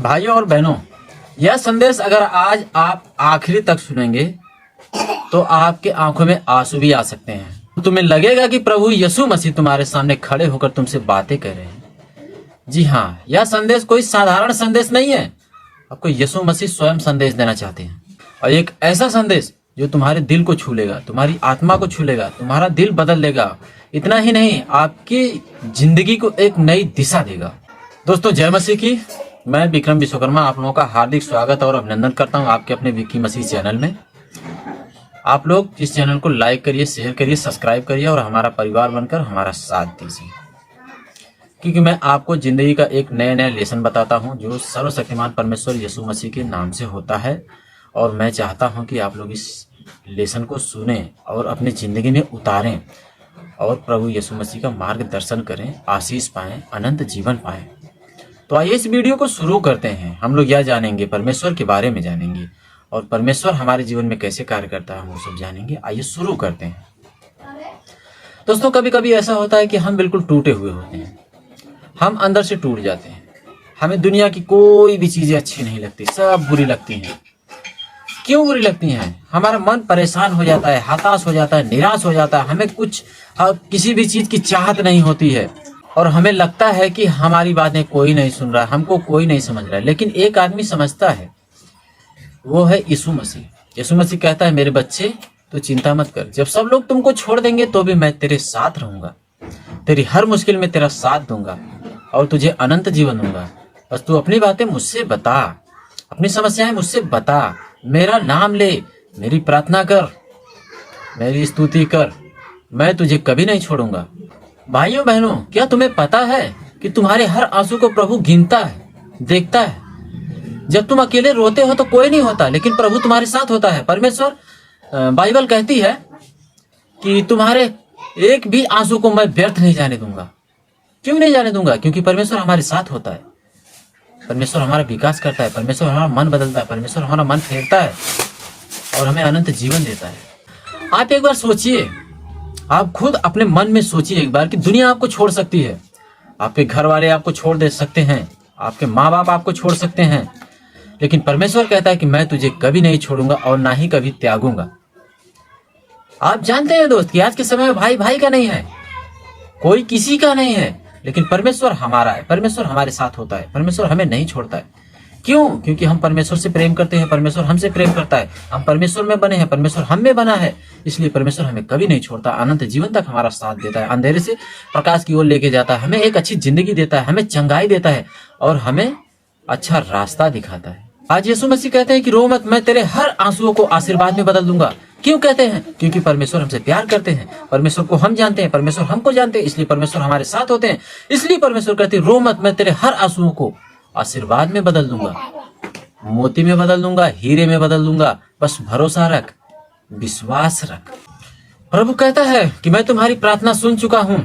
भाइयों और बहनों, यह संदेश अगर आज आप आखिरी तक सुनेंगे तो आपके आंखों में आंसू भी आ सकते हैं। तुम्हें लगेगा कि प्रभु यीशु मसीह तुम्हारे सामने खड़े होकर तुमसे बातें कर रहे हैं। जी हाँ, यह संदेश कोई साधारण संदेश नहीं है। आपको यीशु मसीह स्वयं संदेश देना चाहते हैं, और एक ऐसा संदेश जो तुम्हारे दिल को छू लेगा, तुम्हारी आत्मा को छू लेगा, तुम्हारा दिल बदल देगा। इतना ही नहीं, आपकी जिंदगी को एक नई दिशा देगा। दोस्तों, जय मसीह की। मैं विक्रम विश्वकर्मा आप लोगों का हार्दिक स्वागत और अभिनंदन करता हूं आपके अपने विक्की मसीह चैनल में। आप लोग इस चैनल को लाइक करिए, शेयर करिए, सब्सक्राइब करिए और हमारा परिवार बनकर हमारा साथ दीजिए, क्योंकि मैं आपको जिंदगी का एक नया नया लेसन बताता हूं जो सर्वशक्तिमान परमेश्वर यीशु मसीह के नाम से होता है। और मैं चाहता हूं कि आप लोग इस लेसन को सुने और अपनी जिंदगी में उतारें और प्रभु यीशु मसीह का मार्गदर्शन करें, आशीष पाएं, अनंत जीवन पाएं। तो आइए इस वीडियो को शुरू करते हैं। हम लोग यह जानेंगे, परमेश्वर के बारे में जानेंगे और परमेश्वर हमारे जीवन में कैसे कार्य करता है, हम वो सब जानेंगे। आइए शुरू करते हैं। दोस्तों, कभी कभी ऐसा होता है कि हम बिल्कुल टूटे हुए होते हैं, हम अंदर से टूट जाते हैं। हमें दुनिया की कोई भी चीजें अच्छी नहीं लगती, सब बुरी लगती हैं। क्यों बुरी लगती हैं? हमारा मन परेशान हो जाता है, हताश हो जाता है, निराश हो जाता है। हमें कुछ किसी भी चीज की चाहत नहीं होती है और हमें लगता है कि हमारी बातें कोई नहीं सुन रहा, हमको कोई नहीं समझ रहा है। लेकिन एक आदमी समझता है, वो है यीशु मसीह। यीशु मसीह कहता है, मेरे बच्चे तो चिंता मत कर, जब सब लोग तुमको छोड़ देंगे तो भी मैं तेरे साथ रहूंगा, तेरी हर मुश्किल में तेरा साथ दूंगा और तुझे अनंत जीवन दूंगा। बस तू अपनी बातें मुझसे बता, अपनी समस्याएं मुझसे बता, मेरा नाम ले, मेरी प्रार्थना कर, मेरी स्तुति कर, मैं तुझे कभी नहीं छोड़ूंगा। भाइयों बहनों, क्या तुम्हें पता है कि तुम्हारे हर आंसू को प्रभु गिनता है, देखता है। जब तुम अकेले रोते हो तो कोई नहीं होता, लेकिन प्रभु तुम्हारे साथ होता है। परमेश्वर, बाइबल कहती है कि तुम्हारे एक भी आंसू को मैं व्यर्थ नहीं जाने दूंगा। क्यों नहीं जाने दूंगा? क्योंकि परमेश्वर हमारे साथ होता है। परमेश्वर हमारा विकास करता है, परमेश्वर हमारा मन बदलता है, परमेश्वर हमारा मन फेरता है और हमें अनंत जीवन देता है। आप एक बार सोचिए, आप खुद अपने मन में सोचिए एक बार कि दुनिया आपको छोड़ सकती है, आपके घर वाले आपको छोड़ दे सकते हैं, आपके माँ बाप आपको छोड़ सकते हैं, लेकिन परमेश्वर कहता है कि मैं तुझे कभी नहीं छोड़ूंगा और ना ही कभी त्यागूंगा। आप जानते हैं दोस्त कि आज के समय में भाई भाई का नहीं है, कोई किसी का नहीं है, लेकिन परमेश्वर हमारा है, परमेश्वर हमारे साथ होता है, परमेश्वर हमें नहीं छोड़ता है। क्यों? क्योंकि हम परमेश्वर से प्रेम करते हैं, परमेश्वर हमसे प्रेम करता है, हम परमेश्वर में बने हैं, परमेश्वर हम में बना है, इसलिए परमेश्वर हमें कभी नहीं छोड़ता, अनंत जीवन तक हमारा साथ देता है, अंधेरे से प्रकाश की ओर लेके जाता है, हमें एक अच्छी जिंदगी देता है, हमें चंगाई देता है और हमें अच्छा रास्ता दिखाता है। आज यीशु मसीह कहते हैं कि रो मत, मैं तेरे हर आंसुओं को आशीर्वाद में बदल दूंगा। क्यों कहते हैं? क्योंकि परमेश्वर हमसे प्यार करते हैं, परमेश्वर को हम जानते हैं, परमेश्वर हमको जानते हैं, इसलिए परमेश्वर हमारे साथ होते हैं। इसलिए परमेश्वर कहते हैं, रो मत, मैं तेरे हर आंसुओं को आशीर्वाद में बदल दूंगा, मोती में बदल दूंगा, हीरे में बदल दूंगा। बस भरोसा रख, विश्वास रख। प्रभु कहता है कि मैं तुम्हारी प्रार्थना सुन चुका हूं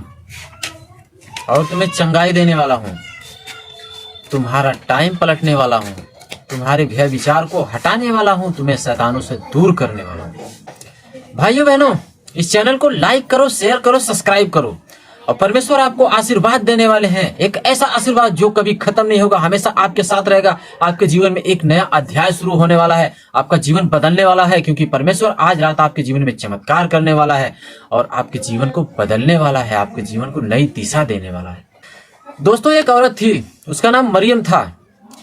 और तुम्हें चंगाई देने वाला हूं, तुम्हारा टाइम पलटने वाला हूं, तुम्हारे भय विचार को हटाने वाला हूं, तुम्हें शैतानों से दूर करने वाला हूं। भाइयों बहनों, इस चैनल को लाइक करो, शेयर करो, सब्सक्राइब करो और परमेश्वर आपको आशीर्वाद देने वाले हैं। एक ऐसा आशीर्वाद जो कभी खत्म नहीं होगा, हमेशा आपके साथ रहेगा। आपके जीवन में एक नया अध्याय शुरू होने वाला है, आपका जीवन बदलने वाला है, क्योंकि परमेश्वर आज रात आपके जीवन में चमत्कार करने वाला है और आपके जीवन को बदलने वाला है, आपके जीवन को नई दिशा देने वाला है। दोस्तों, एक औरत थी, उसका नाम मरियम था।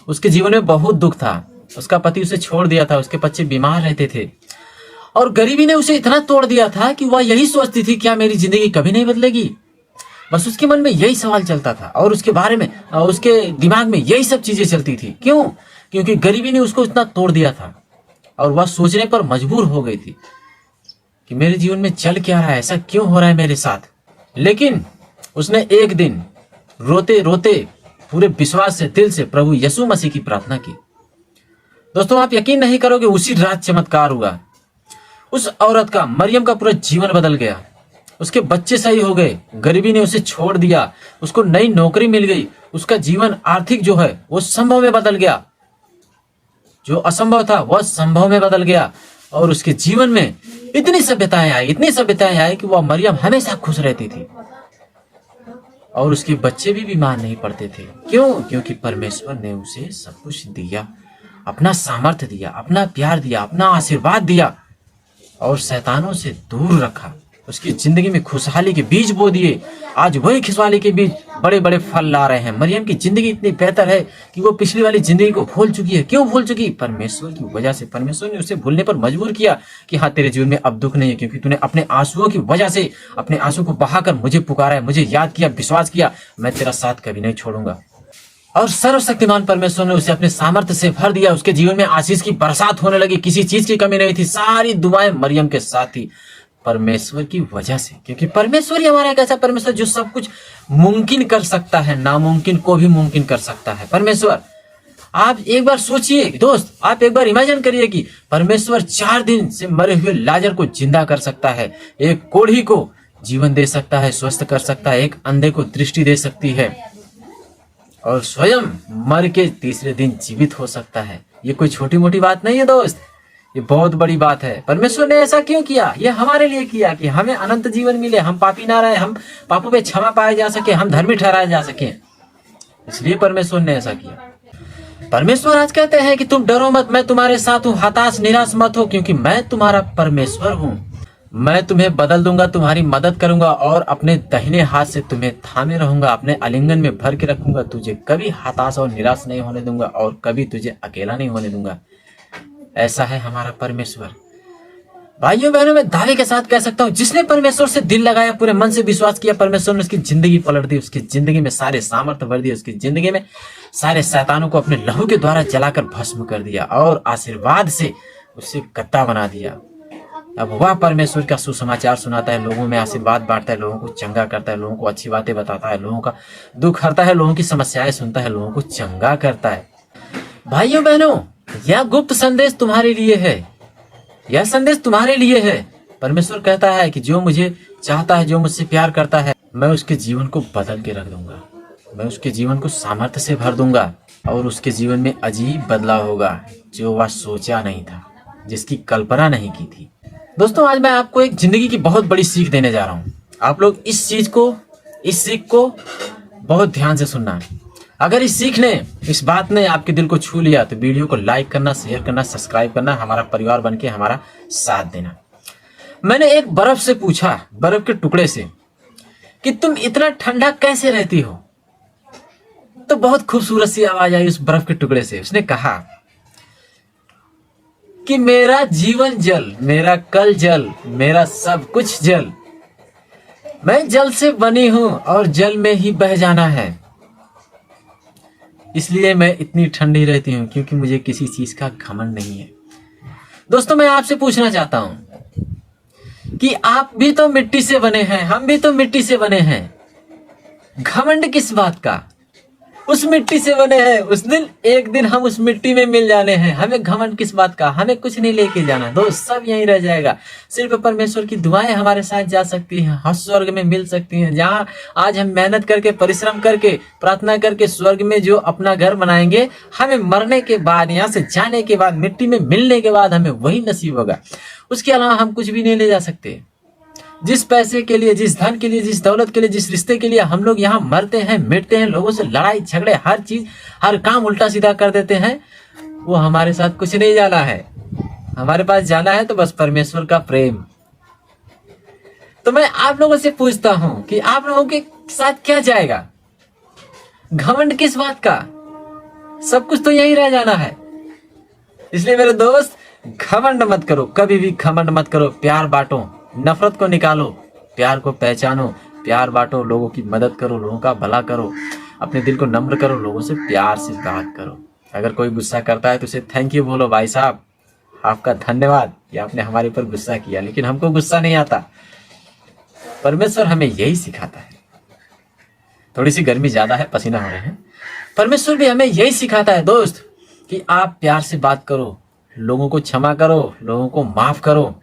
उसके जीवन में बहुत दुख था, उसका पति उसे छोड़ दिया था, उसके बच्चे बीमार रहते थे और गरीबी ने उसे इतना तोड़ दिया था कि वह यही सोचती थी, क्या मेरी जिंदगी कभी नहीं बदलेगी? बस उसके मन में यही सवाल चलता था और उसके बारे में, उसके दिमाग में यही सब चीजें चलती थी। क्यों? क्योंकि गरीबी ने उसको इतना तोड़ दिया था और वह सोचने पर मजबूर हो गई थी कि मेरे जीवन में चल क्या रहा है, ऐसा क्यों हो रहा है मेरे साथ। लेकिन उसने एक दिन रोते रोते पूरे विश्वास से, दिल से प्रभु यीशु मसीह की प्रार्थना की। दोस्तों, आप यकीन नहीं करोगे, उसी रात चमत्कार हुआ। उस औरत का, मरियम का पूरा जीवन बदल गया, उसके बच्चे सही हो गए, गरीबी ने उसे छोड़ दिया, उसको नई नौकरी मिल गई, उसका जीवन आर्थिक जो है वो संभव में बदल गया, जो असंभव था वह संभव में बदल गया और उसके जीवन में इतनी सभ्यताएं आई कि वह मरियम हमेशा खुश रहती थी। और उसके बच्चे भी बीमार नहीं पड़ते थे। क्यों? क्योंकि परमेश्वर ने उसे सब कुछ दिया, अपना सामर्थ्य दिया, अपना प्यार दिया, अपना आशीर्वाद दिया और शैतानों से दूर रखा। उसकी जिंदगी में खुशहाली के बीज बो दिए। आज वही खुशहाली के बीज बड़े बड़े फल ला रहे हैं। मरियम की जिंदगी इतनी बेहतर है कि वो पिछली वाली जिंदगी को भूल चुकी है। क्यों भूल चुकी? परमेश्वर की वजह से। परमेश्वर ने उसे भूलने पर मजबूर किया कि हाँ, तेरे जीवन में अब दुख नहीं है, क्योंकि तूने अपने आंसुओं की वजह से अपने आंसू को बहाकर मुझे पुकारा है, मुझे याद किया, विश्वास किया, मैं तेरा साथ कभी नहीं छोड़ूंगा। और सर्वशक्तिमान परमेश्वर ने उसे अपने सामर्थ्य से भर दिया। उसके जीवन में आशीष की बरसात होने लगी, किसी चीज की कमी नहीं थी। सारी दुआएं मरियम के साथ थी परमेश्वर की वजह से, क्योंकि परमेश्वर ही हमारा एक ऐसा परमेश्वर जो सब कुछ मुमकिन कर सकता है, नामुमकिन को भी मुमकिन कर सकता है। परमेश्वर, आप एक बार सोचिए दोस्त, आप एक बार इमेजिन करिए कि परमेश्वर 4 दिन से मरे हुए लाजर को जिंदा कर सकता है, एक कोढ़ी को जीवन दे सकता है, स्वस्थ कर सकता है, एक अंधे को दृष्टि दे सकती है और स्वयं मर के तीसरे दिन जीवित हो सकता है। ये कोई छोटी मोटी बात नहीं है दोस्त, ये बहुत बड़ी बात है। परमेश्वर ने ऐसा क्यों किया? ये हमारे लिए किया कि हमें अनंत जीवन मिले, हम पापी ना रहे, हम पापों पे क्षमा पाए जा सके, हम धर्मी ठहराए जा सके। इसलिए परमेश्वर ने ऐसा किया। परमेश्वर आज कहते हैं कि तुम डरो मत, मैं तुम्हारे साथ हूँ, हताश निराश मत हो, क्योंकि मैं तुम्हारा परमेश्वर हूँ। मैं तुम्हें बदल दूंगा, तुम्हारी मदद करूंगा और अपने दाहिने हाथ से तुम्हें थामे रहूंगा, अपने आलिंगन में भर के रखूंगा। तुझे कभी हताश और निराश नहीं होने दूंगा और कभी तुझे अकेला नहीं होने दूंगा। ऐसा है हमारा परमेश्वर। भाइयों बहनों, मैं दावे के साथ कह सकता हूँ, जिसने परमेश्वर से दिल लगाया, पूरे मन से विश्वास किया, परमेश्वर ने उसकी जिंदगी पलट दी, उसकी जिंदगी में सारे सामर्थ्य भर दिए, उसकी जिंदगी में सारे शैतानों को अपने लहू के द्वारा जलाकर भस्म कर दिया और आशीर्वाद से उसे गद्दा बना दिया। अब वह परमेश्वर का सुसमाचार सुनाता है, लोगों में आशीर्वाद बांटता है, लोगों को चंगा करता है, लोगों को अच्छी बातें बताता है, लोगों का दुख हरता है, लोगों की समस्याएं सुनता है, लोगों को चंगा करता है। भाइयों बहनों, यह गुप्त संदेश तुम्हारे लिए है, यह संदेश तुम्हारे लिए है। परमेश्वर कहता है कि जो मुझे चाहता है, जो मुझसे प्यार करता है, मैं उसके जीवन को बदल के रख दूंगा, मैं उसके जीवन को सामर्थ्य से भर दूंगा और उसके जीवन में अजीब बदलाव होगा जो वह सोचा नहीं था, जिसकी कल्पना नहीं की थी। दोस्तों, आज मैं आपको एक जिंदगी की बहुत बड़ी सीख देने जा रहा हूं। आप लोग इस सीख को बहुत ध्यान से सुनना। अगर इस बात ने आपके दिल को छू लिया तो वीडियो को लाइक करना, शेयर करना, सब्सक्राइब करना, हमारा परिवार बनके हमारा साथ देना। मैंने एक बर्फ से पूछा, बर्फ के टुकड़े से, कि तुम इतना ठंडा कैसे रहती हो? तो बहुत खूबसूरत सी आवाज आई उस बर्फ के टुकड़े से। उसने कहा कि मेरा जीवन जल, मेरा कल जल, मेरा सब कुछ जल, मैं जल से बनी हूं और जल में ही बह जाना है, इसलिए मैं इतनी ठंडी रहती हूं, क्योंकि मुझे किसी चीज का घमंड नहीं है। दोस्तों, मैं आपसे पूछना चाहता हूं कि आप भी तो मिट्टी से बने हैं, हम भी तो मिट्टी से बने हैं, घमंड किस बात का? उस मिट्टी से बने हैं, उस दिन एक दिन हम उस मिट्टी में मिल जाने हैं, हमें घमंड किस बात का? हमें कुछ नहीं लेके जाना दोस्त, सब यहीं रह जाएगा। सिर्फ परमेश्वर की दुआएं हमारे साथ जा सकती हैं, हम स्वर्ग में मिल सकती हैं, जहां आज हम मेहनत करके, परिश्रम करके, प्रार्थना करके स्वर्ग में जो अपना घर बनाएंगे, हमें मरने के बाद, यहाँ से जाने के बाद, मिट्टी में मिलने के बाद हमें वही नसीब होगा। उसके अलावा हम कुछ भी नहीं ले जा सकते। जिस पैसे के लिए, जिस धन के लिए, जिस दौलत के लिए, जिस रिश्ते के लिए हम लोग यहाँ मरते हैं, मिटते हैं, लोगों से लड़ाई झगड़े, हर चीज, हर काम उल्टा सीधा कर देते हैं, वो हमारे साथ कुछ नहीं जाना है। हमारे पास जाना है तो बस परमेश्वर का प्रेम। तो मैं आप लोगों से पूछता हूं कि आप लोगों के साथ क्या जाएगा? घमंड किस बात का? सब कुछ तो यही रह जाना है। इसलिए मेरे दोस्त, घमंड मत करो, कभी भी घमंड मत करो। प्यार बांटो, नफरत को निकालो, प्यार को पहचानो, प्यार बांटो, लोगों की मदद करो, लोगों का भला करो, अपने दिल को नम्र करो, लोगों से प्यार से बात करो। अगर कोई गुस्सा करता है तो उसे थैंक यू बोलो, भाई साहब आपका धन्यवाद कि आपने हमारे ऊपर गुस्सा किया, लेकिन हमको गुस्सा नहीं आता। परमेश्वर हमें यही सिखाता है। थोड़ी सी गर्मी ज्यादा है, पसीना हो रहे हैं। परमेश्वर भी हमें यही सिखाता है दोस्त कि आप प्यार से बात करो, लोगों को क्षमा करो, लोगों को माफ करो,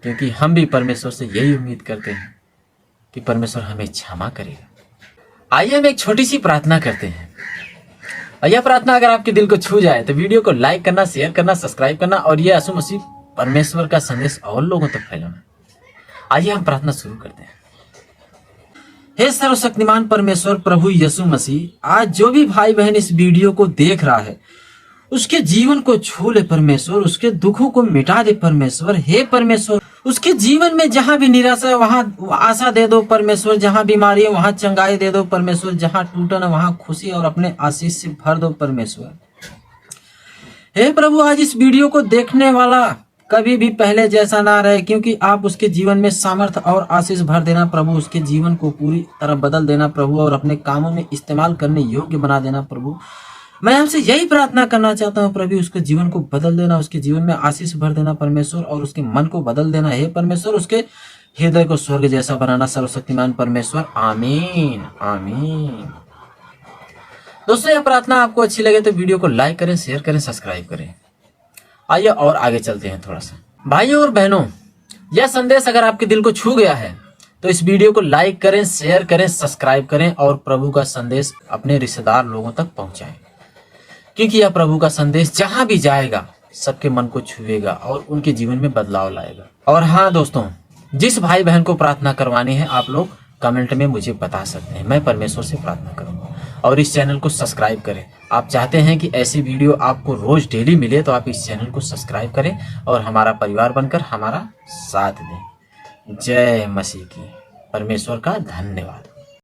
क्योंकि हम भी परमेश्वर से यही उम्मीद करते हैं कि परमेश्वर हमें क्षमा करेगा। आइए हम एक छोटी सी प्रार्थना करते हैं, और यह प्रार्थना अगर आपके दिल को छू जाए तो वीडियो को लाइक करना, शेयर करना, सब्सक्राइब करना और यह यीशु मसीह परमेश्वर का संदेश और लोगों तक फैलाना। आइए हम प्रार्थना शुरू करते हैं। हे सर्वशक्तिमान परमेश्वर प्रभु यीशु मसीह, आज जो भी भाई बहन इस वीडियो को देख रहा है उसके जीवन को छू ले परमेश्वर, उसके दुखों को मिटा दे परमेश्वर। हे परमेश्वर, उसके जीवन में जहां भी निराशा है वहां आशा दे दो परमेश्वर, जहां बीमारी है वहां चंगाई दे दो परमेश्वर, जहां टूटन है वहां खुशी और अपने आशीष से भर दो परमेश्वर। हे प्रभु, आज इस वीडियो को देखने वाला कभी भी पहले जैसा ना रहे, क्योंकि आप उसके जीवन में सामर्थ्य और आशीष भर देना प्रभु, उसके जीवन को पूरी तरह बदल देना प्रभु और अपने कामों में इस्तेमाल करने योग्य बना देना प्रभु। मैं आपसे यही प्रार्थना करना चाहता हूँ प्रभु, उसके जीवन को बदल देना, उसके जीवन में आशीष भर देना परमेश्वर और उसके मन को बदल देना। हे परमेश्वर, उसके हृदय को स्वर्ग जैसा बनाना सर्वशक्तिमान परमेश्वर। आमीन आमीन। दोस्तों, यह प्रार्थना आपको अच्छी लगे तो वीडियो को लाइक करें, शेयर करें, सब्सक्राइब करें। आइए और आगे चलते हैं थोड़ा सा। भाइयों और बहनों, यह संदेश अगर आपके दिल को छू गया है तो इस वीडियो को लाइक करें, शेयर करें, सब्सक्राइब करें और प्रभु का संदेश अपने रिश्तेदार लोगों तक पहुंचाएं, क्योंकि यह प्रभु का संदेश जहां भी जाएगा सबके मन को छुएगा और उनके जीवन में बदलाव लाएगा। और हाँ दोस्तों, जिस भाई बहन को प्रार्थना करवानी है आप लोग कमेंट में मुझे बता सकते हैं, मैं परमेश्वर से प्रार्थना करूंगा। और इस चैनल को सब्सक्राइब करें। आप चाहते हैं कि ऐसी वीडियो आपको रोज डेली मिले तो आप इस चैनल को सब्सक्राइब करें और हमारा परिवार बनकर हमारा साथ दें। जय मसीह की। परमेश्वर का धन्यवाद।